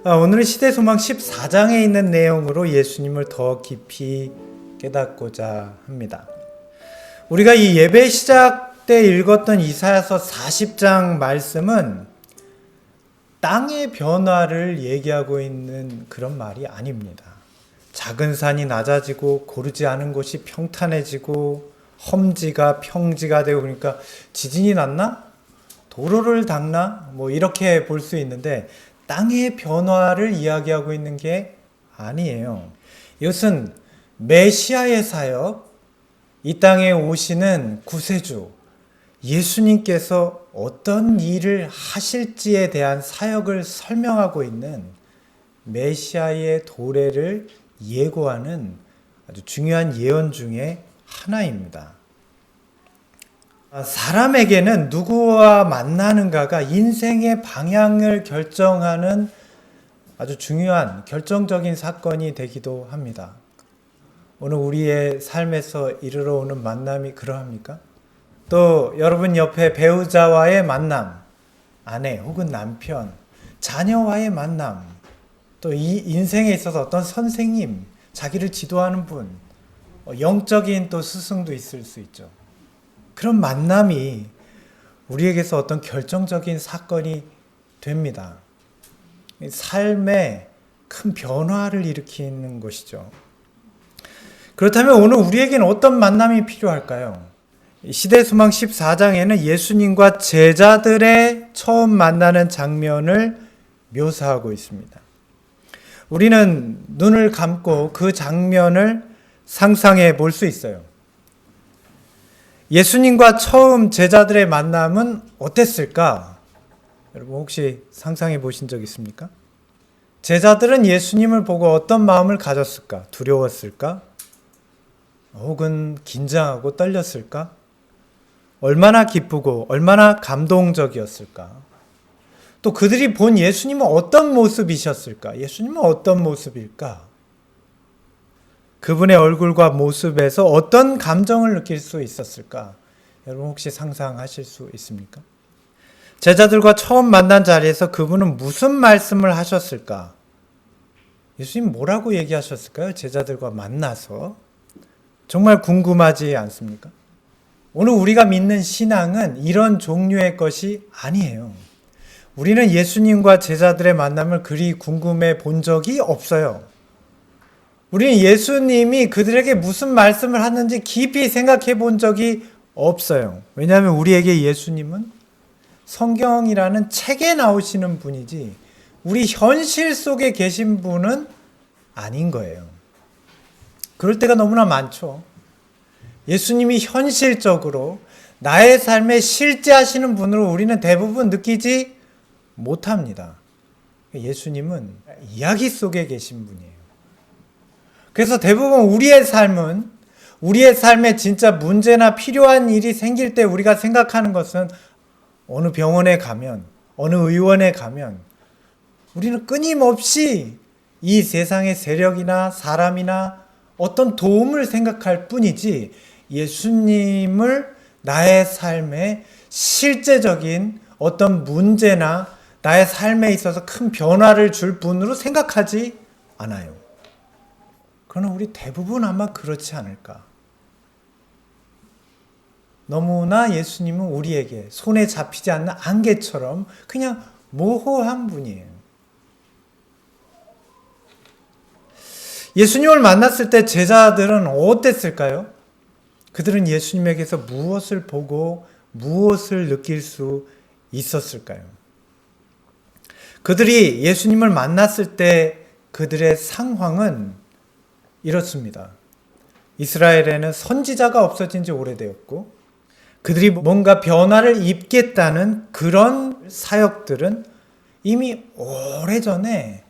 오늘은 시대소망 14장에 있는 내용으로 예수님을 더 깊이 깨닫고자 합니다. 우리가 이 예배 시작 때 읽었던 이사야서 40장 말씀은 땅의 변화를 얘기하고 있는 그런 말이 아닙니다. 작은 산이 낮아지고 고르지 않은 곳이 평탄해지고 험지가 평지가 되고, 그러니까 지진이 났나? 도로를 닦나? 이렇게 볼 수 있는데 땅의 변화를 이야기하고 있는 게 아니에요. 이것은 메시아의 사역, 이 땅에 오시는 구세주, 예수님께서 어떤 일을 하실지에 대한 사역을 설명하고 있는 메시아의 도래를 예고하는 아주 중요한 예언 중에 하나입니다. 사람에게는 누구와 만나는가가 인생의 방향을 결정하는 아주 중요한 결정적인 사건이 되기도 합니다. 오늘 우리의 삶에서 이르러 오는 만남이 그러합니까? 또 여러분 옆에 배우자와의 만남, 아내 혹은 남편, 자녀와의 만남, 또 이 인생에 있어서 어떤 선생님, 자기를 지도하는 분, 영적인 또 스승도 있을 수 있죠. 그런 만남이 우리에게서 어떤 결정적인 사건이 됩니다. 삶에 큰 변화를 일으키는 것이죠. 그렇다면 오늘 우리에게는 어떤 만남이 필요할까요? 시대소망 14장에는 예수님과 제자들의 처음 만나는 장면을 묘사하고 있습니다. 우리는 눈을 감고 그 장면을 상상해 볼 수 있어요. 예수님과 처음 제자들의 만남은 어땠을까? 여러분 혹시 상상해 보신 적 있습니까? 제자들은 예수님을 보고 어떤 마음을 가졌을까? 두려웠을까? 혹은 긴장하고 떨렸을까? 얼마나 기쁘고 얼마나 감동적이었을까? 또 그들이 본 예수님은 어떤 모습이셨을까? 예수님은 어떤 모습일까? 그분의 얼굴과 모습에서 어떤 감정을 느낄 수 있었을까? 여러분 혹시 상상하실 수 있습니까? 제자들과 처음 만난 자리에서 그분은 무슨 말씀을 하셨을까? 예수님 뭐라고 얘기하셨을까요? 제자들과 만나서. 정말 궁금하지 않습니까? 오늘 우리가 믿는 신앙은 이런 종류의 것이 아니에요. 우리는 예수님과 제자들의 만남을 그리 궁금해 본 적이 없어요. 우리는 예수님이 그들에게 무슨 말씀을 하는지 깊이 생각해 본 적이 없어요. 왜냐하면 우리에게 예수님은 성경이라는 책에 나오시는 분이지 우리 현실 속에 계신 분은 아닌 거예요. 그럴 때가 너무나 많죠. 예수님이 현실적으로 나의 삶에 실제하시는 분으로 우리는 대부분 느끼지 못합니다. 예수님은 이야기 속에 계신 분이에요. 그래서 대부분 우리의 삶은 우리의 삶에 진짜 문제나 필요한 일이 생길 때 우리가 생각하는 것은 어느 병원에 가면, 어느 의원에 가면 우리는 끊임없이 이 세상의 세력이나 사람이나 어떤 도움을 생각할 뿐이지 예수님을 나의 삶에 실제적인 어떤 문제나 나의 삶에 있어서 큰 변화를 줄 분으로 생각하지 않아요. 그러나 우리 대부분 아마 그렇지 않을까. 너무나 예수님은 우리에게 손에 잡히지 않는 안개처럼 그냥 모호한 분이에요. 예수님을 만났을 때 제자들은 어땠을까요? 그들은 예수님에게서 무엇을 보고 무엇을 느낄 수 있었을까요? 그들이 예수님을 만났을 때 그들의 상황은 이렇습니다. 이스라엘에는 선지자가 없어진 지 오래되었고 그들이 뭔가 변화를 입겠다는 그런 사역들은 이미 오래전에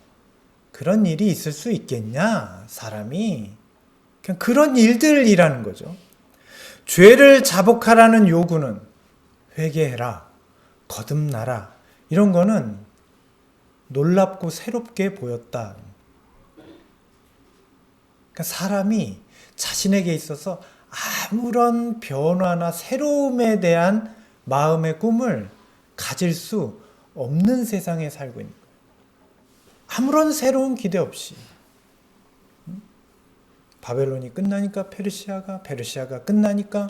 그런 일이 있을 수 있겠냐? 사람이. 그냥 그런 일들이라는 거죠. 죄를 자복하라는 요구는 회개해라, 거듭나라 이런 거는 놀랍고 새롭게 보였다. 그러니까 사람이 자신에게 있어서 아무런 변화나 새로움에 대한 마음의 꿈을 가질 수 없는 세상에 살고 있는 거예요. 아무런 새로운 기대 없이. 바벨론이 끝나니까 페르시아가 끝나니까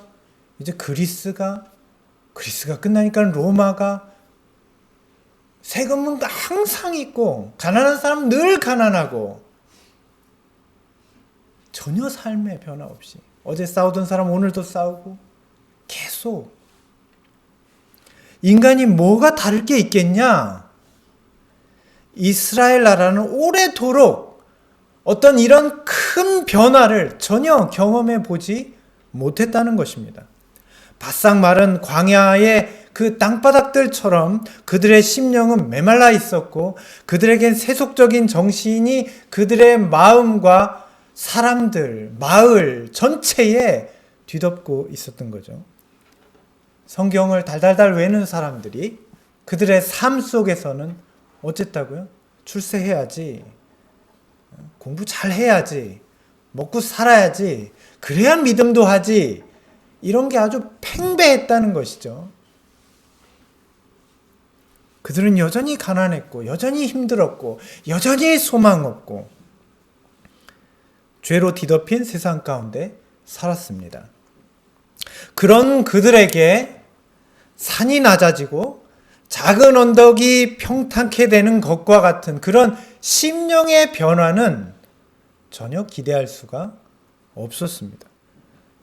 이제 그리스가 끝나니까 로마가, 세금은 항상 있고 가난한 사람은 늘 가난하고, 전혀 삶의 변화 없이 어제 싸우던 사람 오늘도 싸우고, 계속. 인간이 뭐가 다를 게 있겠냐? 이스라엘 나라는 오래도록 어떤 이런 큰 변화를 전혀 경험해 보지 못했다는 것입니다. 바싹 마른 광야의 그 땅바닥들처럼 그들의 심령은 메말라 있었고, 그들에겐 세속적인 정신이 그들의 마음과 사람들, 마을 전체에 뒤덮고 있었던 거죠. 성경을 달달달 외우는 사람들이 그들의 삶 속에서는 어쨌다고요? 출세해야지, 공부 잘 해야지, 먹고 살아야지, 그래야 믿음도 하지, 이런 게 아주 팽배했다는 것이죠. 그들은 여전히 가난했고, 여전히 힘들었고, 여전히 소망 없고, 죄로 뒤덮인 세상 가운데 살았습니다. 그런 그들에게 산이 낮아지고 작은 언덕이 평탄케 되는 것과 같은 그런 심령의 변화는 전혀 기대할 수가 없었습니다.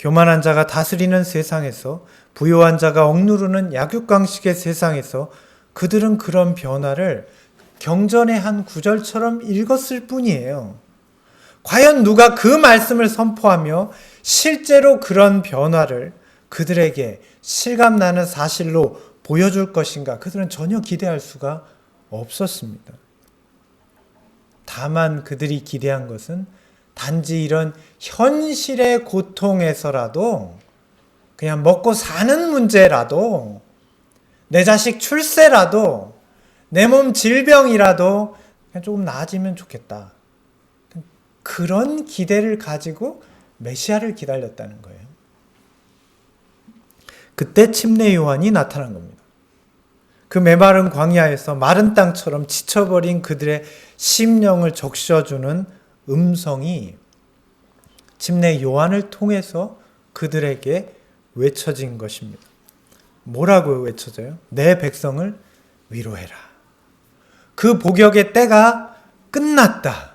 교만한 자가 다스리는 세상에서, 부요한 자가 억누르는 약육강식의 세상에서 그들은 그런 변화를 경전의 한 구절처럼 읽었을 뿐이에요. 과연 누가 그 말씀을 선포하며 실제로 그런 변화를 그들에게 실감나는 사실로 보여줄 것인가? 그들은 전혀 기대할 수가 없었습니다. 다만 그들이 기대한 것은 단지 이런 현실의 고통에서라도, 그냥 먹고 사는 문제라도, 내 자식 출세라도, 내 몸 질병이라도 그냥 조금 나아지면 좋겠다. 그런 기대를 가지고 메시아를 기다렸다는 거예요. 그때 침례 요한이 나타난 겁니다. 그 메마른 광야에서 마른 땅처럼 지쳐버린 그들의 심령을 적셔주는 음성이 침례 요한을 통해서 그들에게 외쳐진 것입니다. 뭐라고 외쳐져요? 내 백성을 위로해라. 그 복역의 때가 끝났다.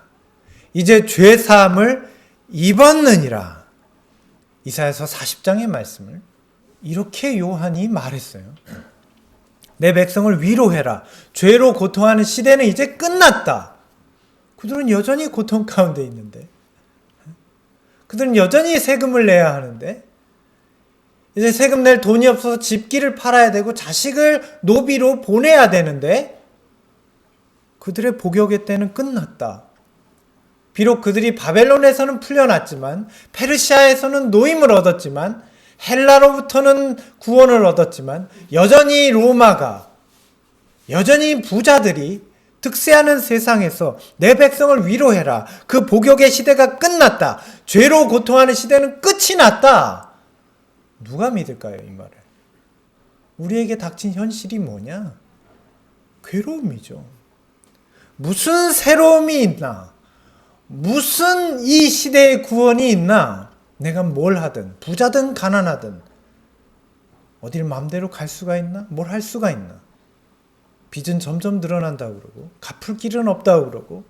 이제 죄사함을 입었느니라. 이사야서 40장의 말씀을 이렇게 요한이 말했어요. 내 백성을 위로해라. 죄로 고통하는 시대는 이제 끝났다. 그들은 여전히 고통 가운데 있는데, 그들은 여전히 세금을 내야 하는데, 이제 세금 낼 돈이 없어서 집기를 팔아야 되고 자식을 노비로 보내야 되는데, 그들의 복역의 때는 끝났다. 비록 그들이 바벨론에서는 풀려났지만, 페르시아에서는 노임을 얻었지만, 헬라로부터는 구원을 얻었지만, 여전히 로마가, 여전히 부자들이 득세하는 세상에서 내 백성을 위로해라. 그 복역의 시대가 끝났다. 죄로 고통하는 시대는 끝이 났다. 누가 믿을까요, 이 말을? 우리에게 닥친 현실이 뭐냐? 괴로움이죠. 무슨 새로움이 있나? 무슨 이 시대의 구원이 있나? 내가 뭘 하든, 부자든 가난하든, 어딜 마음대로 갈 수가 있나? 뭘 할 수가 있나? 빚은 점점 늘어난다고 그러고, 갚을 길은 없다고 그러고,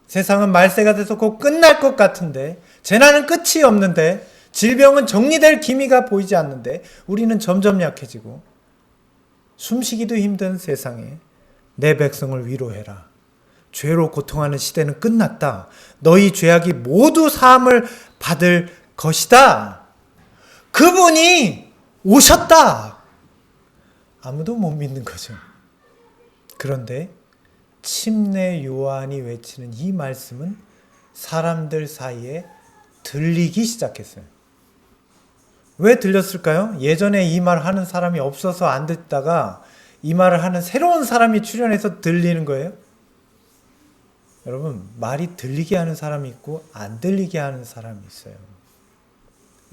세상은 말세가 돼서 곧 끝날 것 같은데, 재난은 끝이 없는데, 질병은 정리될 기미가 보이지 않는데, 우리는 점점 약해지고, 숨쉬기도 힘든 세상에 내 백성을 위로해라. 죄로 고통하는 시대는 끝났다. 너희 죄악이 모두 사함을 받을 것이다. 그분이 오셨다. 아무도 못 믿는 거죠. 그런데 침례 요한이 외치는 이 말씀은 사람들 사이에 들리기 시작했어요. 왜 들렸을까요? 예전에 이 말 하는 사람이 없어서 안 듣다가 이 말을 하는 새로운 사람이 출연해서 들리는 거예요. 여러분, 말이 들리게 하는 사람이 있고 안 들리게 하는 사람이 있어요.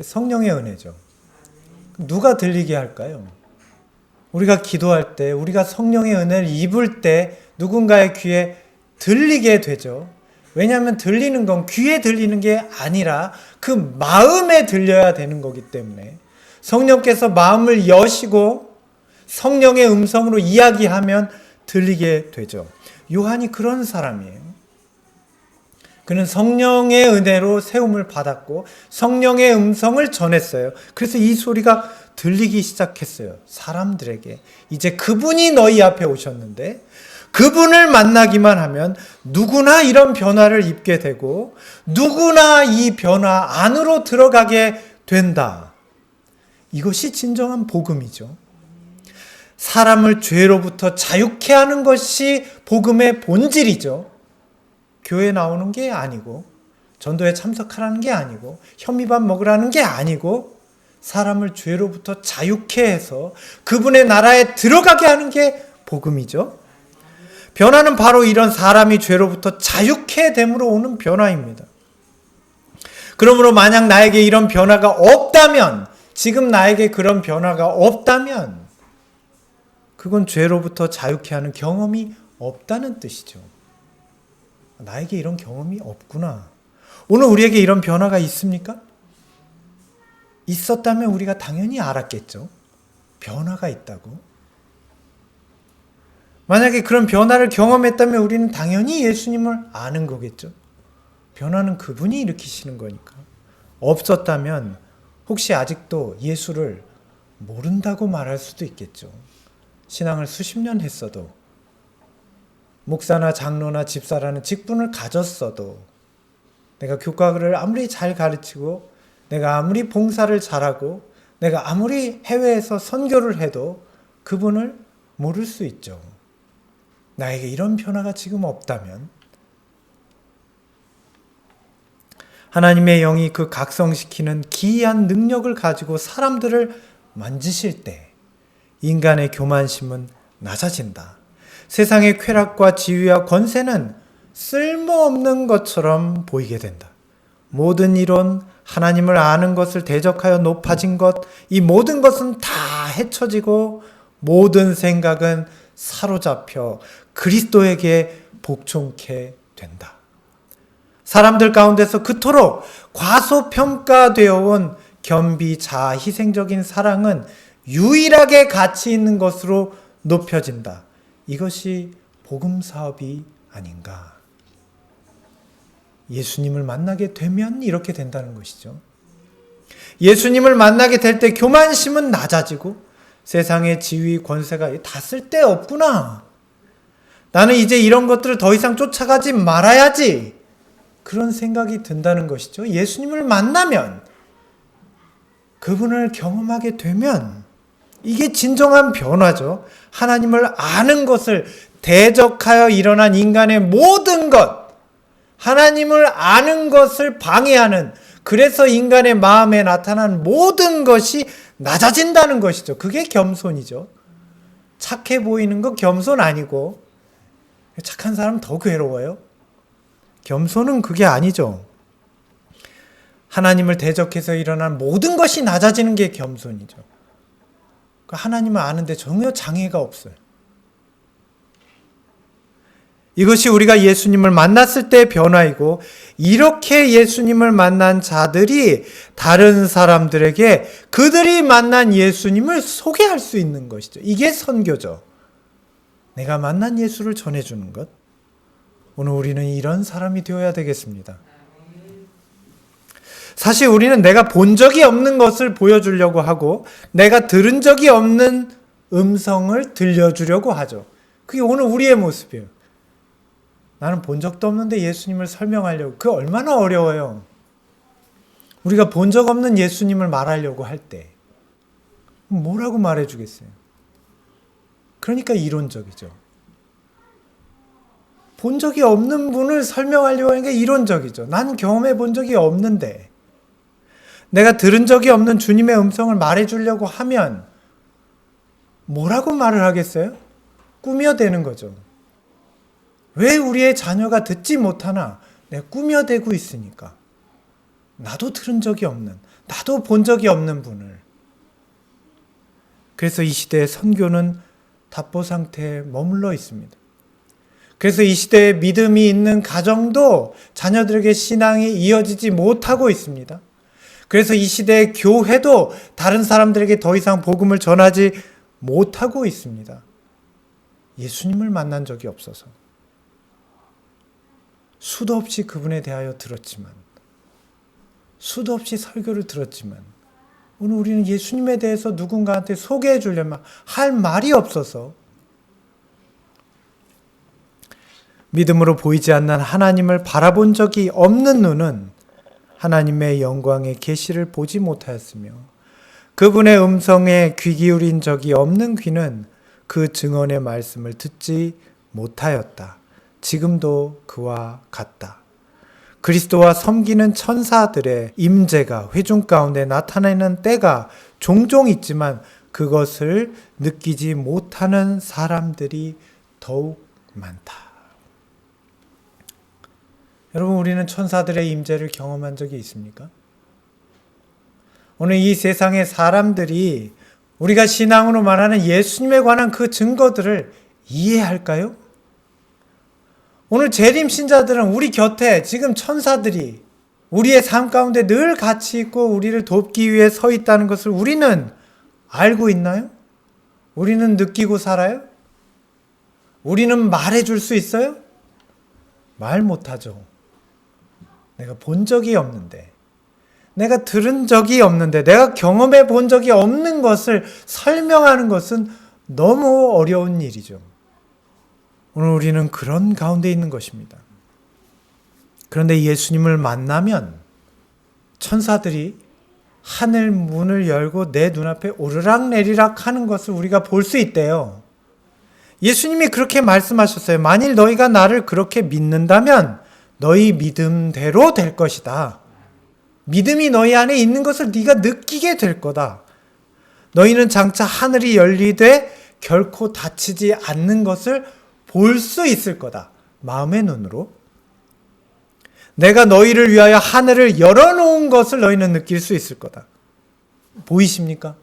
성령의 은혜죠. 누가 들리게 할까요? 우리가 기도할 때, 우리가 성령의 은혜를 입을 때 누군가의 귀에 들리게 되죠. 왜냐하면 들리는 건 귀에 들리는 게 아니라 그 마음에 들려야 되는 거기 때문에 성령께서 마음을 여시고 성령의 음성으로 이야기하면 들리게 되죠. 요한이 그런 사람이에요. 그는 성령의 은혜로 세움을 받았고 성령의 음성을 전했어요. 그래서 이 소리가 들리기 시작했어요. 사람들에게. 이제 그분이 너희 앞에 오셨는데 그분을 만나기만 하면 누구나 이런 변화를 입게 되고 누구나 이 변화 안으로 들어가게 된다. 이것이 진정한 복음이죠. 사람을 죄로부터 자유케 하는 것이 복음의 본질이죠. 교회 나오는 게 아니고 전도에 참석하라는 게 아니고 현미밥 먹으라는 게 아니고 사람을 죄로부터 자유케 해서 그분의 나라에 들어가게 하는 게 복음이죠. 변화는 바로 이런 사람이 죄로부터 자유케 됨으로 오는 변화입니다. 그러므로 만약 나에게 이런 변화가 없다면, 지금 나에게 그런 변화가 없다면 그건 죄로부터 자유케 하는 경험이 없다는 뜻이죠. 나에게 이런 경험이 없구나. 오늘 우리에게 이런 변화가 있습니까? 있었다면 우리가 당연히 알았겠죠. 변화가 있다고. 만약에 그런 변화를 경험했다면 우리는 당연히 예수님을 아는 거겠죠. 변화는 그분이 일으키시는 거니까. 없었다면 혹시 아직도 예수를 모른다고 말할 수도 있겠죠. 신앙을 수십 년 했어도, 목사나 장로나 집사라는 직분을 가졌어도, 내가 교과를 아무리 잘 가르치고 내가 아무리 봉사를 잘하고 내가 아무리 해외에서 선교를 해도 그분을 모를 수 있죠. 나에게 이런 변화가 지금 없다면 하나님의 영이 그 각성시키는 기이한 능력을 가지고 사람들을 만지실 때 인간의 교만심은 낮아진다. 세상의 쾌락과 지위와 권세는 쓸모없는 것처럼 보이게 된다. 모든 이론, 하나님을 아는 것을 대적하여 높아진 것, 이 모든 것은 다 헤쳐지고 모든 생각은 사로잡혀 그리스도에게 복종케 된다. 사람들 가운데서 그토록 과소평가되어 온 겸비, 자아, 희생적인 사랑은 유일하게 가치 있는 것으로 높여진다. 이것이 복음 사업이 아닌가. 예수님을 만나게 되면 이렇게 된다는 것이죠. 예수님을 만나게 될 때 교만심은 낮아지고 세상의 지위, 권세가 다 쓸데없구나. 나는 이제 이런 것들을 더 이상 쫓아가지 말아야지. 그런 생각이 든다는 것이죠. 예수님을 만나면, 그분을 경험하게 되면 이게 진정한 변화죠. 하나님을 아는 것을 대적하여 일어난 인간의 모든 것, 하나님을 아는 것을 방해하는, 그래서 인간의 마음에 나타난 모든 것이 낮아진다는 것이죠. 그게 겸손이죠. 착해 보이는 거 겸손 아니고, 착한 사람 더 괴로워요. 겸손은 그게 아니죠. 하나님을 대적해서 일어난 모든 것이 낮아지는 게 겸손이죠. 하나님을 아는데 전혀 장애가 없어요. 이것이 우리가 예수님을 만났을 때의 변화이고, 이렇게 예수님을 만난 자들이 다른 사람들에게 그들이 만난 예수님을 소개할 수 있는 것이죠. 이게 선교죠. 내가 만난 예수를 전해주는 것. 오늘 우리는 이런 사람이 되어야 되겠습니다. 사실 우리는 내가 본 적이 없는 것을 보여주려고 하고 내가 들은 적이 없는 음성을 들려주려고 하죠. 그게 오늘 우리의 모습이에요. 나는 본 적도 없는데 예수님을 설명하려고. 그게 얼마나 어려워요. 우리가 본 적 없는 예수님을 말하려고 할 때 뭐라고 말해주겠어요? 그러니까 이론적이죠. 본 적이 없는 분을 설명하려고 하는 게 이론적이죠. 나는 경험해 본 적이 없는데 내가 들은 적이 없는 주님의 음성을 말해주려고 하면 뭐라고 말을 하겠어요? 꾸며대는 거죠. 왜 우리의 자녀가 듣지 못하나? 내가 꾸며대고 있으니까. 나도 들은 적이 없는, 나도 본 적이 없는 분을. 그래서 이 시대의 선교는 답보 상태에 머물러 있습니다. 그래서 이 시대에 믿음이 있는 가정도 자녀들에게 신앙이 이어지지 못하고 있습니다. 그래서 이 시대의 교회도 다른 사람들에게 더 이상 복음을 전하지 못하고 있습니다. 예수님을 만난 적이 없어서. 수도 없이 그분에 대하여 들었지만, 수도 없이 설교를 들었지만, 오늘 우리는 예수님에 대해서 누군가한테 소개해 주려면 할 말이 없어서 믿음으로 보이지 않는 하나님을 바라본 적이 없는 눈은 하나님의 영광의 계시를 보지 못하였으며 그분의 음성에 귀 기울인 적이 없는 귀는 그 증언의 말씀을 듣지 못하였다. 지금도 그와 같다. 그리스도와 섬기는 천사들의 임재가 회중 가운데 나타나는 때가 종종 있지만 그것을 느끼지 못하는 사람들이 더욱 많다. 여러분, 우리는 천사들의 임재를 경험한 적이 있습니까? 오늘 이 세상의 사람들이 우리가 신앙으로 말하는 예수님에 관한 그 증거들을 이해할까요? 오늘 재림 신자들은 우리 곁에 지금 천사들이 우리의 삶 가운데 늘 같이 있고 우리를 돕기 위해 서 있다는 것을 우리는 알고 있나요? 우리는 느끼고 살아요? 우리는 말해줄 수 있어요? 말 못하죠. 내가 본 적이 없는데, 내가 들은 적이 없는데, 내가 경험해 본 적이 없는 것을 설명하는 것은 너무 어려운 일이죠. 오늘 우리는 그런 가운데 있는 것입니다. 그런데 예수님을 만나면 천사들이 하늘 문을 열고 내 눈앞에 오르락내리락 하는 것을 우리가 볼 수 있대요. 예수님이 그렇게 말씀하셨어요. 만일 너희가 나를 그렇게 믿는다면 너희 믿음대로 될 것이다. 믿음이 너희 안에 있는 것을 네가 느끼게 될 거다. 너희는 장차 하늘이 열리되 결코 다치지 않는 것을 볼 수 있을 거다. 마음의 눈으로. 내가 너희를 위하여 하늘을 열어놓은 것을 너희는 느낄 수 있을 거다. 보이십니까?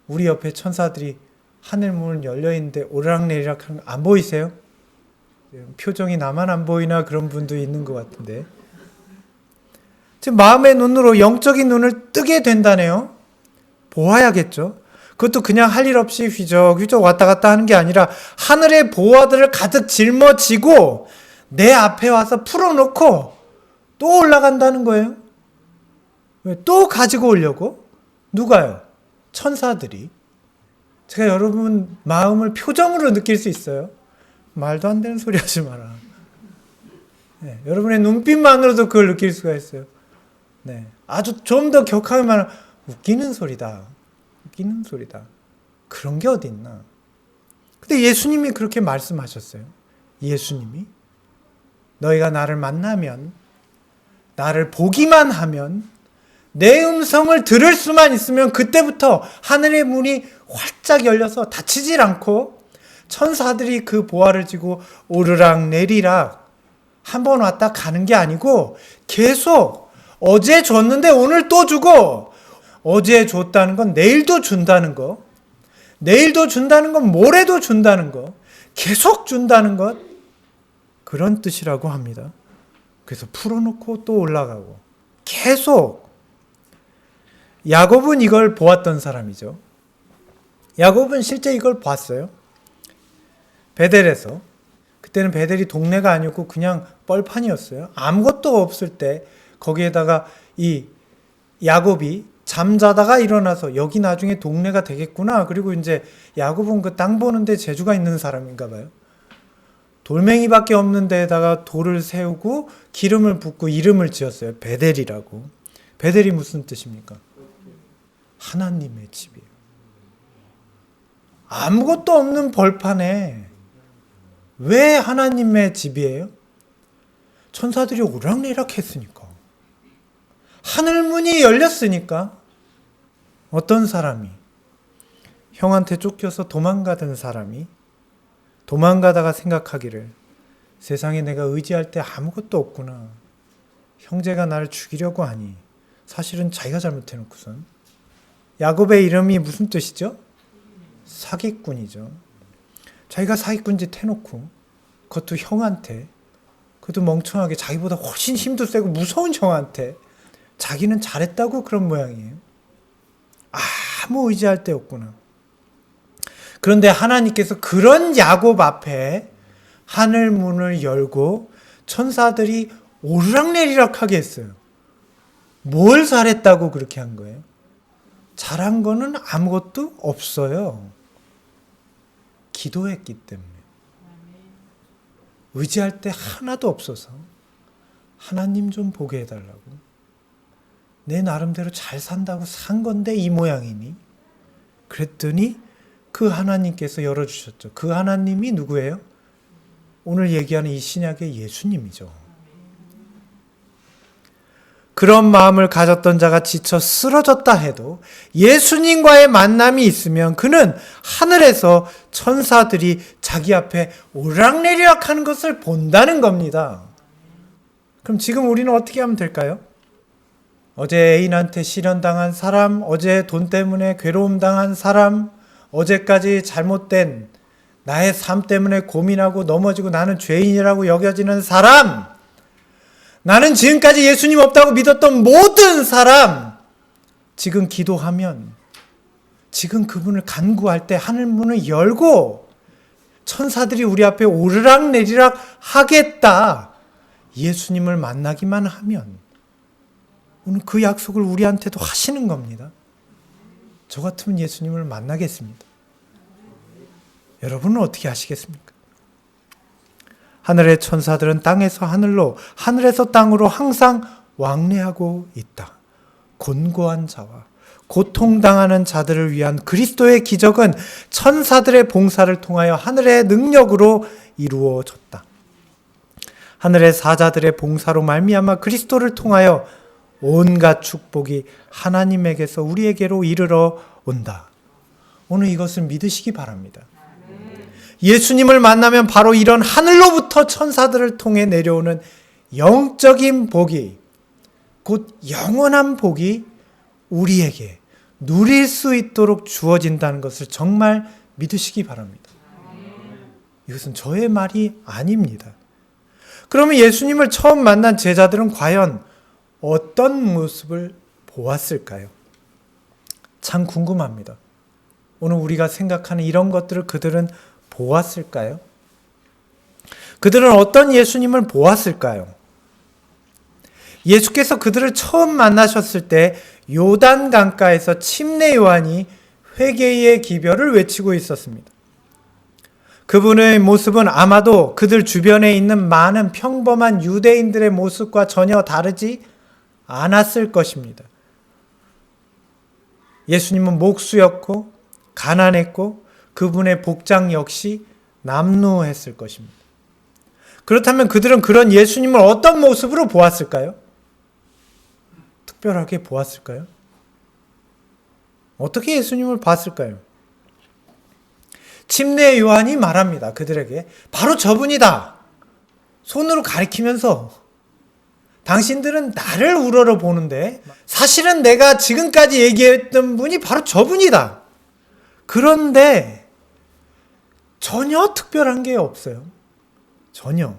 우리 옆에 천사들이 하늘 문을 열려있는데 오르락내리락 하는 거 안 보이세요? 표정이 나만 안 보이나 그런 분도 있는 것 같은데. 지금 마음의 눈으로 영적인 눈을 뜨게 된다네요. 보아야겠죠. 그것도 그냥 할 일 없이 휘적휘적 왔다 갔다 하는 게 아니라 하늘의 보화들을 가득 짊어지고 내 앞에 와서 풀어놓고 또 올라간다는 거예요. 왜? 또 가지고 오려고? 누가요? 천사들이. 제가 여러분 마음을 표정으로 느낄 수 있어요. 말도 안 되는 소리 하지 마라. 네, 여러분의 눈빛만으로도 그걸 느낄 수가 있어요. 네, 아주 좀 더 격하게 말하면 웃기는 소리다. 웃기는 소리다. 그런 게 어디 있나. 근데 예수님이 그렇게 말씀하셨어요. 예수님이 너희가 나를 만나면, 나를 보기만 하면, 내 음성을 들을 수만 있으면 그때부터 하늘의 문이 활짝 열려서 닫히질 않고 천사들이 그 보화를 지고 오르락 내리락 한 번 왔다 가는 게 아니고 계속 어제 줬는데 오늘 또 주고, 어제 줬다는 건 내일도 준다는 거, 내일도 준다는 건 모레도 준다는 거, 계속 준다는 것, 그런 뜻이라고 합니다. 그래서 풀어놓고 또 올라가고 계속. 야곱은 이걸 보았던 사람이죠. 야곱은 실제 이걸 봤어요. 베델에서. 그때는 베델이 동네가 아니었고 그냥 뻘판이었어요. 아무것도 없을 때 거기에다가 이 야곱이 잠자다가 일어나서 여기 나중에 동네가 되겠구나. 그리고 이제 야곱은 그 땅 보는데 재주가 있는 사람인가 봐요. 돌멩이밖에 없는 데에다가 돌을 세우고 기름을 붓고 이름을 지었어요. 베델이라고. 베델이 무슨 뜻입니까? 하나님의 집이에요. 아무것도 없는 벌판에 왜 하나님의 집이에요? 천사들이 오락내락 했으니까. 하늘문이 열렸으니까. 어떤 사람이, 형한테 쫓겨서 도망가던 사람이 도망가다가 생각하기를, 세상에 내가 의지할 때 아무것도 없구나. 형제가 나를 죽이려고 하니 사실은 자기가 잘못해놓고선. 야곱의 이름이 무슨 뜻이죠? 사기꾼이죠. 자기가 사기꾼 짓 해놓고 그것도 형한테, 그것도 멍청하게 자기보다 훨씬 힘도 세고 무서운 형한테 자기는 잘했다고 그런 모양이에요. 아무 의지할 데 없구나. 그런데 하나님께서 그런 야곱 앞에 하늘 문을 열고 천사들이 오르락내리락하게 했어요. 뭘 잘했다고 그렇게 한 거예요? 잘한 거는 아무것도 없어요. 기도했기 때문에. 의지할 때 하나도 없어서 하나님 좀 보게 해달라고. 내 나름대로 잘 산다고 산 건데 이 모양이니? 그랬더니 그 하나님께서 열어주셨죠. 그 하나님이 누구예요? 오늘 얘기하는 이 신약의 예수님이죠. 그런 마음을 가졌던 자가 지쳐 쓰러졌다 해도 예수님과의 만남이 있으면 그는 하늘에서 천사들이 자기 앞에 오락내리락 하는 것을 본다는 겁니다. 그럼 지금 우리는 어떻게 하면 될까요? 어제 애인한테 실현당한 사람, 어제 돈 때문에 괴로움 당한 사람, 어제까지 잘못된 나의 삶 때문에 고민하고 넘어지고 나는 죄인이라고 여겨지는 사람, 나는 지금까지 예수님 없다고 믿었던 모든 사람, 지금 기도하면, 지금 그분을 간구할 때 하늘 문을 열고 천사들이 우리 앞에 오르락내리락 하겠다. 예수님을 만나기만 하면 오늘 그 약속을 우리한테도 하시는 겁니다. 저 같으면 예수님을 만나겠습니다. 여러분은 어떻게 하시겠습니까? 하늘의 천사들은 땅에서 하늘로, 하늘에서 땅으로 항상 왕래하고 있다. 곤고한 자와 고통당하는 자들을 위한 그리스도의 기적은 천사들의 봉사를 통하여 하늘의 능력으로 이루어졌다. 하늘의 사자들의 봉사로 말미암아 그리스도를 통하여 온갖 축복이 하나님에게서 우리에게로 이르러 온다. 오늘 이것을 믿으시기 바랍니다. 예수님을 만나면 바로 이런 하늘로부터 천사들을 통해 내려오는 영적인 복이, 곧 영원한 복이 우리에게 누릴 수 있도록 주어진다는 것을 정말 믿으시기 바랍니다. 이것은 저의 말이 아닙니다. 그러면 예수님을 처음 만난 제자들은 과연 어떤 모습을 보았을까요? 참 궁금합니다. 오늘 우리가 생각하는 이런 것들을 그들은 보았을까요? 그들은 어떤 예수님을 보았을까요? 예수께서 그들을 처음 만나셨을 때 요단 강가에서 침례 요한이 회개의 기별을 외치고 있었습니다. 그분의 모습은 아마도 그들 주변에 있는 많은 평범한 유대인들의 모습과 전혀 다르지 않았을 것입니다. 예수님은 목수였고 가난했고 그분의 복장 역시 남루했을 것입니다. 그렇다면 그들은 그런 예수님을 어떤 모습으로 보았을까요? 특별하게 보았을까요? 어떻게 예수님을 봤을까요? 침례 요한이 말합니다. 그들에게 바로 저분이다. 손으로 가리키면서 당신들은 나를 우러러 보는데 사실은 내가 지금까지 얘기했던 분이 바로 저분이다. 그런데 전혀 특별한 게 없어요. 전혀.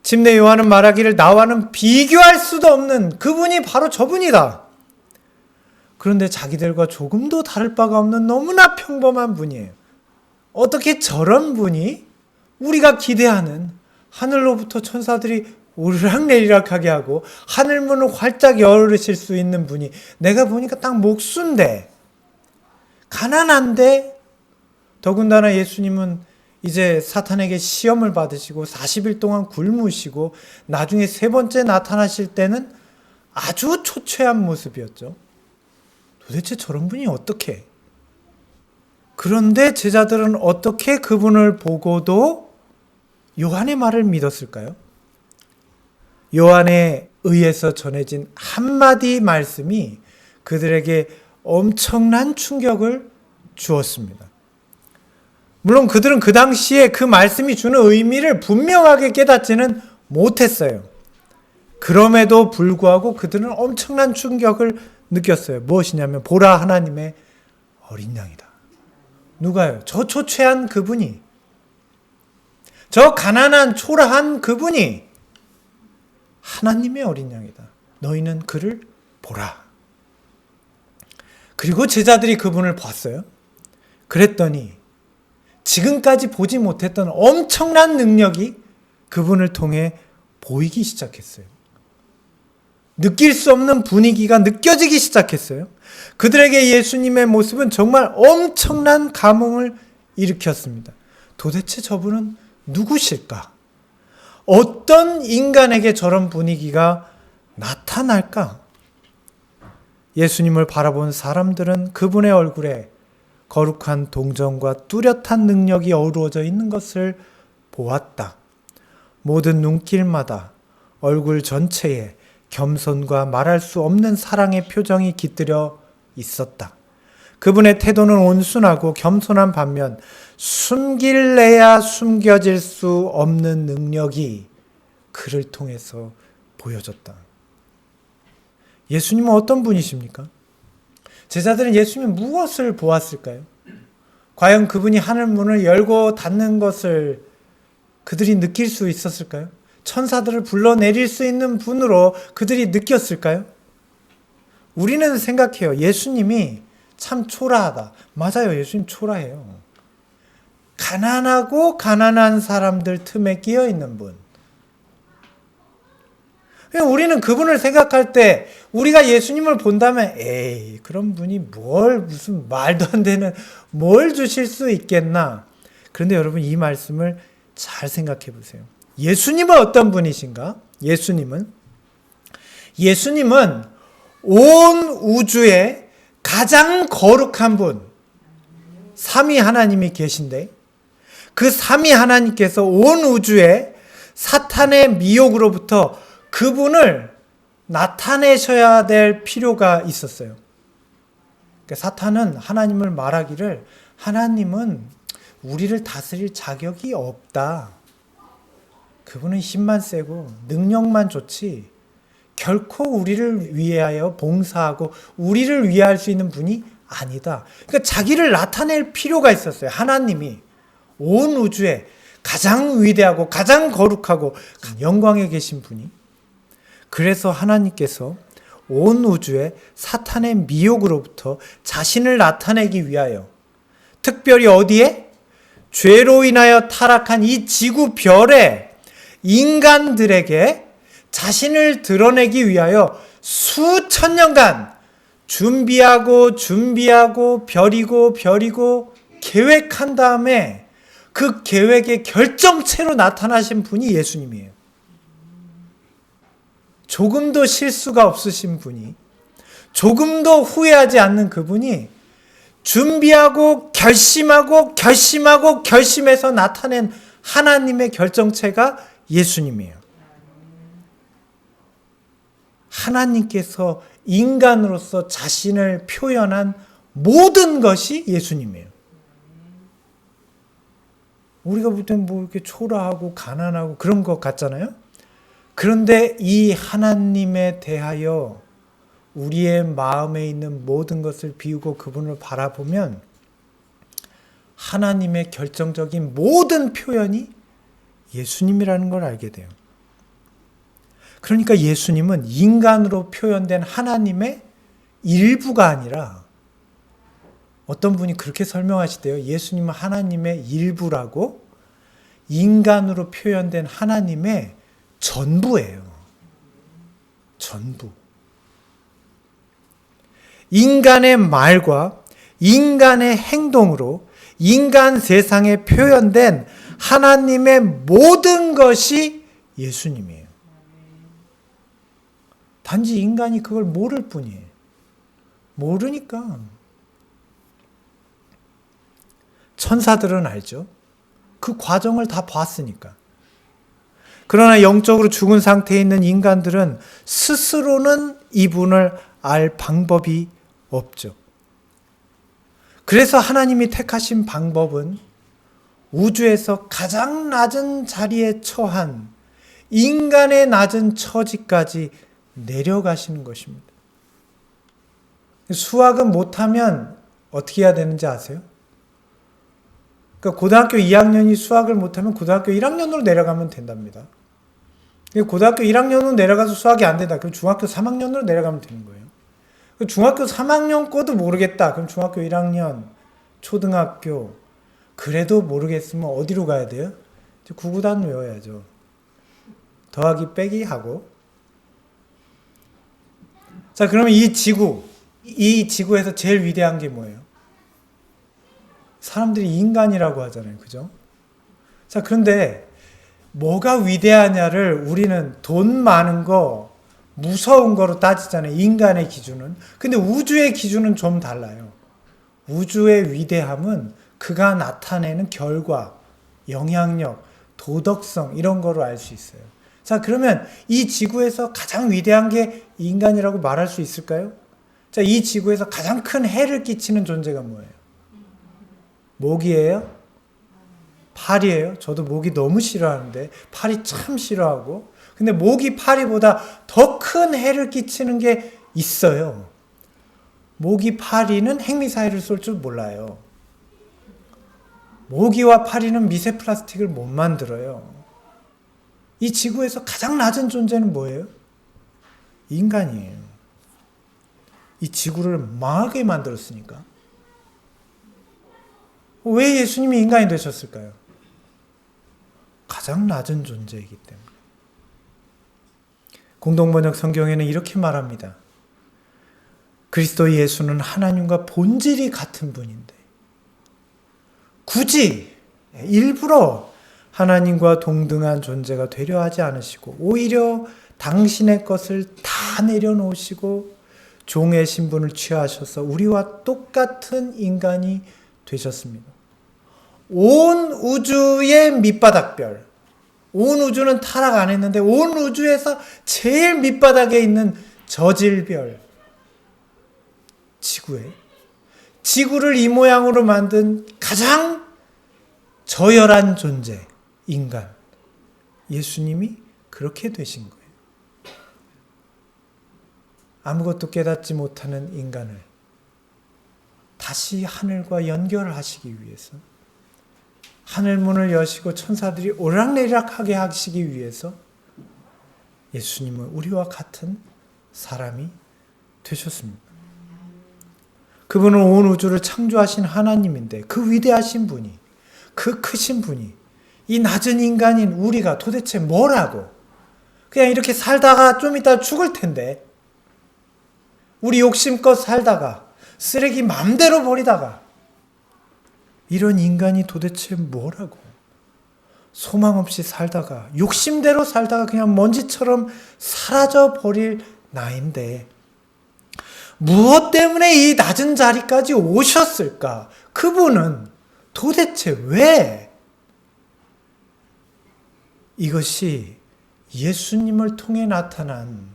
침례 요한은 말하기를 나와는 비교할 수도 없는 그분이 바로 저분이다. 그런데 자기들과 조금도 다를 바가 없는 너무나 평범한 분이에요. 어떻게 저런 분이 우리가 기대하는 하늘로부터 천사들이 오르락내리락하게 하고 하늘문을 활짝 열으실 수 있는 분이, 내가 보니까 딱 목수인데 가난한데, 더군다나 예수님은 이제 사탄에게 시험을 받으시고 40일 동안 굶으시고 나중에 세 번째 나타나실 때는 아주 초췌한 모습이었죠. 도대체 저런 분이 어떻게? 그런데 제자들은 어떻게 그분을 보고도 요한의 말을 믿었을까요? 요한에 의해서 전해진 한마디 말씀이 그들에게 엄청난 충격을 주었습니다. 물론 그들은 그 당시에 그 말씀이 주는 의미를 분명하게 깨닫지는 못했어요. 그럼에도 불구하고 그들은 엄청난 충격을 느꼈어요. 무엇이냐면 보라 하나님의 어린 양이다. 누가요? 저 초췌한 그분이, 저 가난한 초라한 그분이 하나님의 어린 양이다. 너희는 그를 보라. 그리고 제자들이 그분을 봤어요. 그랬더니 지금까지 보지 못했던 엄청난 능력이 그분을 통해 보이기 시작했어요. 느낄 수 없는 분위기가 느껴지기 시작했어요. 그들에게 예수님의 모습은 정말 엄청난 감흥을 일으켰습니다. 도대체 저분은 누구실까? 어떤 인간에게 저런 분위기가 나타날까? 예수님을 바라본 사람들은 그분의 얼굴에 거룩한 동정과 뚜렷한 능력이 어우러져 있는 것을 보았다. 모든 눈길마다 얼굴 전체에 겸손과 말할 수 없는 사랑의 표정이 깃들여 있었다. 그분의 태도는 온순하고 겸손한 반면 숨길래야 숨겨질 수 없는 능력이 그를 통해서 보여졌다. 예수님은 어떤 분이십니까? 제자들은 예수님이 무엇을 보았을까요? 과연 그분이 하늘 문을 열고 닫는 것을 그들이 느낄 수 있었을까요? 천사들을 불러내릴 수 있는 분으로 그들이 느꼈을까요? 우리는 생각해요. 예수님이 참 초라하다. 맞아요. 예수님 초라해요. 가난하고 가난한 사람들 틈에 끼어 있는 분. 우리는 그분을 생각할 때 우리가 예수님을 본다면 에이 그런 분이 무슨 말도 안 되는 뭘 주실 수 있겠나. 그런데 여러분 이 말씀을 잘 생각해 보세요. 예수님은 어떤 분이신가? 예수님은 온 우주에 가장 거룩한 분, 삼위 하나님이 계신데 그 삼위 하나님께서 온 우주에 사탄의 미혹으로부터 그분을 나타내셔야 될 필요가 있었어요. 그러니까 사탄은 하나님을 말하기를 하나님은 우리를 다스릴 자격이 없다. 그분은 힘만 세고 능력만 좋지 결코 우리를 위하여 봉사하고 우리를 위할 수 있는 분이 아니다. 그러니까 자기를 나타낼 필요가 있었어요. 하나님이 온 우주에 가장 위대하고 가장 거룩하고 영광에 계신 분이. 그래서 하나님께서 온 우주에 사탄의 미혹으로부터 자신을 나타내기 위하여 특별히 어디에? 죄로 인하여 타락한 이 지구별에 인간들에게 자신을 드러내기 위하여 수천 년간 준비하고 벼리고 계획한 다음에 그 계획의 결정체로 나타나신 분이 예수님이에요. 조금도 실수가 없으신 분이, 조금도 후회하지 않는 그분이 준비하고 결심해서 나타낸 하나님의 결정체가 예수님이에요. 하나님께서 인간으로서 자신을 표현한 모든 것이 예수님이에요. 우리가 볼 때는 뭐 이렇게 초라하고 가난하고 그런 것 같잖아요. 그런데 이 하나님에 대하여 우리의 마음에 있는 모든 것을 비우고 그분을 바라보면 하나님의 결정적인 모든 표현이 예수님이라는 걸 알게 돼요. 그러니까 예수님은 인간으로 표현된 하나님의 일부가 아니라 어떤 분이 그렇게 설명하시대요. 예수님은 하나님의 일부라고 인간으로 표현된 하나님의 전부예요. 전부. 인간의 말과 인간의 행동으로 인간 세상에 표현된 하나님의 모든 것이 예수님이에요. 단지 인간이 그걸 모를 뿐이에요. 모르니까. 천사들은 알죠. 그 과정을 다 봤으니까. 그러나 영적으로 죽은 상태에 있는 인간들은 스스로는 이분을 알 방법이 없죠. 그래서 하나님이 택하신 방법은 우주에서 가장 낮은 자리에 처한 인간의 낮은 처지까지 내려가시는 것입니다. 수학은 못하면 어떻게 해야 되는지 아세요? 그러니까 고등학교 2학년이 수학을 못하면 고등학교 1학년으로 내려가면 된답니다. 고등학교 1학년으로 내려가서 수학이 안 된다. 그럼 중학교 3학년으로 내려가면 되는 거예요. 중학교 3학년 거도 모르겠다. 그럼 중학교 1학년, 초등학교. 그래도 모르겠으면 어디로 가야 돼요? 구구단 외워야죠. 더하기 빼기 하고. 자, 그러면 이 지구에서 제일 위대한 게 뭐예요? 사람들이 인간이라고 하잖아요. 그죠? 자, 그런데 뭐가 위대하냐를 우리는 돈 많은 거, 무서운 거로 따지잖아요. 인간의 기준은. 근데 우주의 기준은 좀 달라요. 우주의 위대함은 그가 나타내는 결과, 영향력, 도덕성 이런 거로 알 수 있어요. 자, 그러면 이 지구에서 가장 위대한 게 인간이라고 말할 수 있을까요? 자, 이 지구에서 가장 큰 해를 끼치는 존재가 뭐예요? 모기예요? 파리예요? 저도 모기 너무 싫어하는데 파리 참 싫어하고. 근데 모기, 파리보다 더 큰 해를 끼치는 게 있어요. 모기, 파리는 핵미사일을 쏠 줄 몰라요. 모기와 파리는 미세 플라스틱을 못 만들어요. 이 지구에서 가장 낮은 존재는 뭐예요? 인간이에요. 이 지구를 망하게 만들었으니까. 왜 예수님이 인간이 되셨을까요? 가장 낮은 존재이기 때문에. 공동번역 성경에는 이렇게 말합니다. 그리스도 예수는 하나님과 본질이 같은 분인데 굳이 일부러 하나님과 동등한 존재가 되려 하지 않으시고 오히려 당신의 것을 다 내려놓으시고 종의 신분을 취하셔서 우리와 똑같은 인간이 되셨습니다. 온 우주의 밑바닥별, 온 우주는 타락 안 했는데 온 우주에서 제일 밑바닥에 있는 저질별, 지구를 이 모양으로 만든 가장 저열한 존재, 인간, 예수님이 그렇게 되신 거예요. 아무것도 깨닫지 못하는 인간을 다시 하늘과 연결하시기 위해서, 하늘문을 여시고 천사들이 오락내리락하게 하시기 위해서 예수님은 우리와 같은 사람이 되셨습니다. 그분은 온 우주를 창조하신 하나님인데 그 위대하신 분이, 그 크신 분이 이 낮은 인간인 우리가 도대체 뭐라고, 그냥 이렇게 살다가 좀 이따 죽을 텐데 우리 욕심껏 살다가 쓰레기 맘대로 버리다가 이런 인간이 도대체 뭐라고, 소망 없이 살다가 욕심대로 살다가 그냥 먼지처럼 사라져 버릴 나인데 무엇 때문에 이 낮은 자리까지 오셨을까? 그분은 도대체 왜? 이것이 예수님을 통해 나타난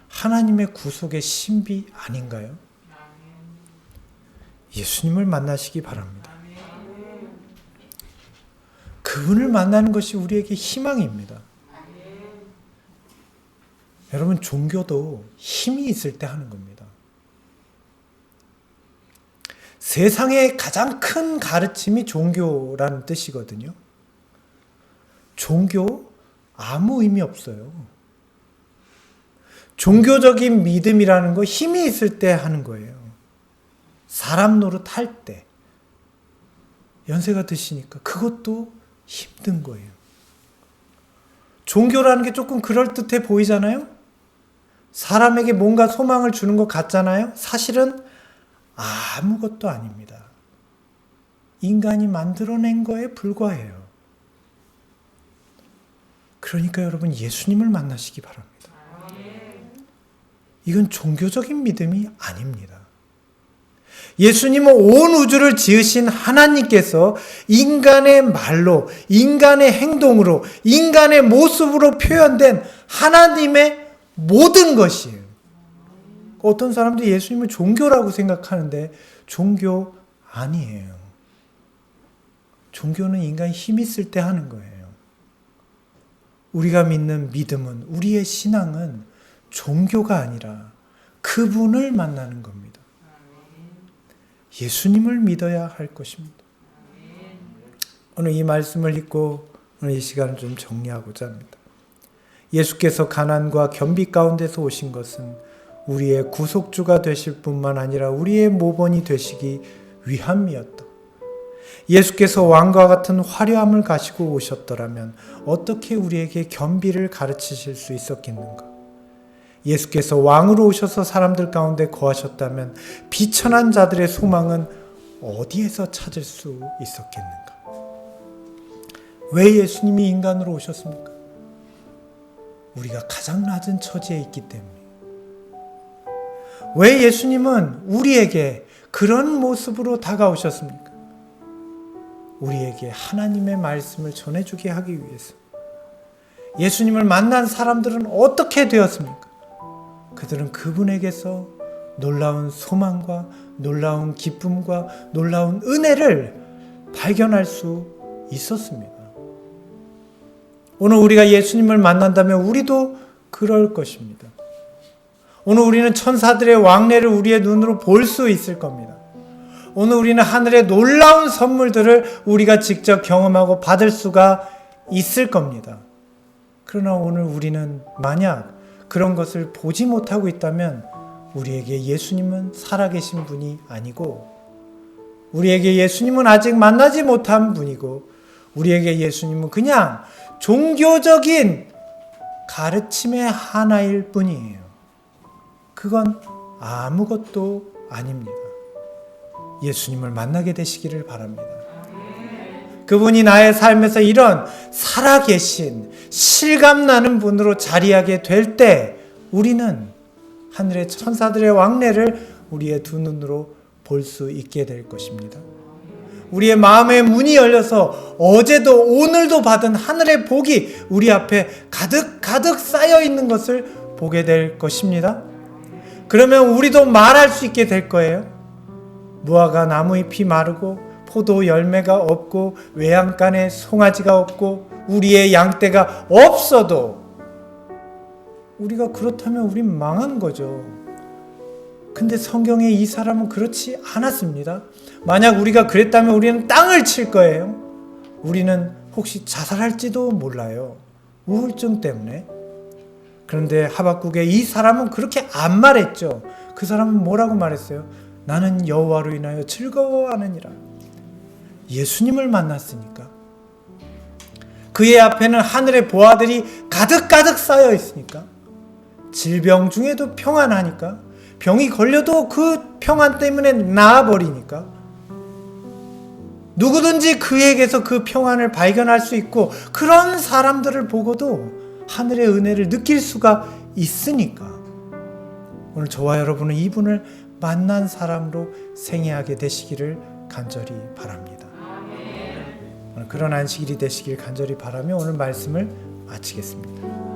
하나님의 구속의 신비 아닌가요? 예수님을 만나시기 바랍니다. 그분을 만나는 것이 우리에게 희망입니다. 여러분, 종교도 힘이 있을 때 하는 겁니다. 세상의 가장 큰 가르침이 종교라는 뜻이거든요. 종교 아무 의미 없어요. 종교적인 믿음이라는 거 힘이 있을 때 하는 거예요. 사람 노릇할 때. 연세가 드시니까 그것도 힘든 거예요. 종교라는 게 조금 그럴듯해 보이잖아요? 사람에게 뭔가 소망을 주는 것 같잖아요? 사실은 아무것도 아닙니다. 인간이 만들어낸 거에 불과해요. 그러니까 여러분, 예수님을 만나시기 바랍니다. 이건 종교적인 믿음이 아닙니다. 예수님은 온 우주를 지으신 하나님께서 인간의 말로, 인간의 행동으로, 인간의 모습으로 표현된 하나님의 모든 것이에요. 어떤 사람들이 예수님을 종교라고 생각하는데 종교 아니에요. 종교는 인간이 힘 있을 때 하는 거예요. 우리가 믿는 믿음은, 우리의 신앙은 종교가 아니라 그분을 만나는 겁니다. 예수님을 믿어야 할 것입니다. 오늘 이 말씀을 읽고 오늘 이 시간을 좀 정리하고자 합니다. 예수께서 가난과 겸비 가운데서 오신 것은 우리의 구속주가 되실 뿐만 아니라 우리의 모본이 되시기 위함이었다. 예수께서 왕과 같은 화려함을 가지고 오셨더라면 어떻게 우리에게 겸비를 가르치실 수 있었겠는가? 예수께서 왕으로 오셔서 사람들 가운데 거하셨다면 비천한 자들의 소망은 어디에서 찾을 수 있었겠는가? 왜 예수님이 인간으로 오셨습니까? 우리가 가장 낮은 처지에 있기 때문에. 왜 예수님은 우리에게 그런 모습으로 다가오셨습니까? 우리에게 하나님의 말씀을 전해주게 하기 위해서. 예수님을 만난 사람들은 어떻게 되었습니까? 그들은 그분에게서 놀라운 소망과 놀라운 기쁨과 놀라운 은혜를 발견할 수 있었습니다. 오늘 우리가 예수님을 만난다면 우리도 그럴 것입니다. 오늘 우리는 천사들의 왕래를 우리의 눈으로 볼 수 있을 겁니다. 오늘 우리는 하늘의 놀라운 선물들을 우리가 직접 경험하고 받을 수가 있을 겁니다. 그러나 오늘 우리는 만약 그런 것을 보지 못하고 있다면 우리에게 예수님은 살아계신 분이 아니고, 우리에게 예수님은 아직 만나지 못한 분이고, 우리에게 예수님은 그냥 종교적인 가르침의 하나일 뿐이에요. 그건 아무것도 아닙니다. 예수님을 만나게 되시기를 바랍니다. 그분이 나의 삶에서 이런 살아계신 실감나는 분으로 자리하게 될 때 우리는 하늘의 천사들의 왕래를 우리의 두 눈으로 볼 수 있게 될 것입니다. 우리의 마음의 문이 열려서 어제도 오늘도 받은 하늘의 복이 우리 앞에 가득 쌓여 있는 것을 보게 될 것입니다. 그러면 우리도 말할 수 있게 될 거예요. 무화과 나무잎이 마르고 포도 열매가 없고 외양간에 송아지가 없고 우리의 양떼가 없어도, 우리가 그렇다면 우린 망한 거죠. 근데 성경에 이 사람은 그렇지 않았습니다. 만약 우리가 그랬다면 우리는 땅을 칠 거예요. 우리는 혹시 자살할지도 몰라요. 우울증 때문에. 그런데 하박국의 이 사람은 그렇게 안 말했죠. 그 사람은 뭐라고 말했어요? 나는 여호와로 인하여 즐거워하느니라. 예수님을 만났으니까. 그의 앞에는 하늘의 보화들이 가득 쌓여 있으니까. 질병 중에도 평안하니까. 병이 걸려도 그 평안 때문에 나아버리니까. 누구든지 그에게서 그 평안을 발견할 수 있고, 그런 사람들을 보고도 하늘의 은혜를 느낄 수가 있으니까. 오늘 저와 여러분은 이분을 만난 사람으로 생애하게 되시기를 간절히 바랍니다. 오늘 그런 안식일이 되시길 간절히 바라며 오늘 말씀을 마치겠습니다.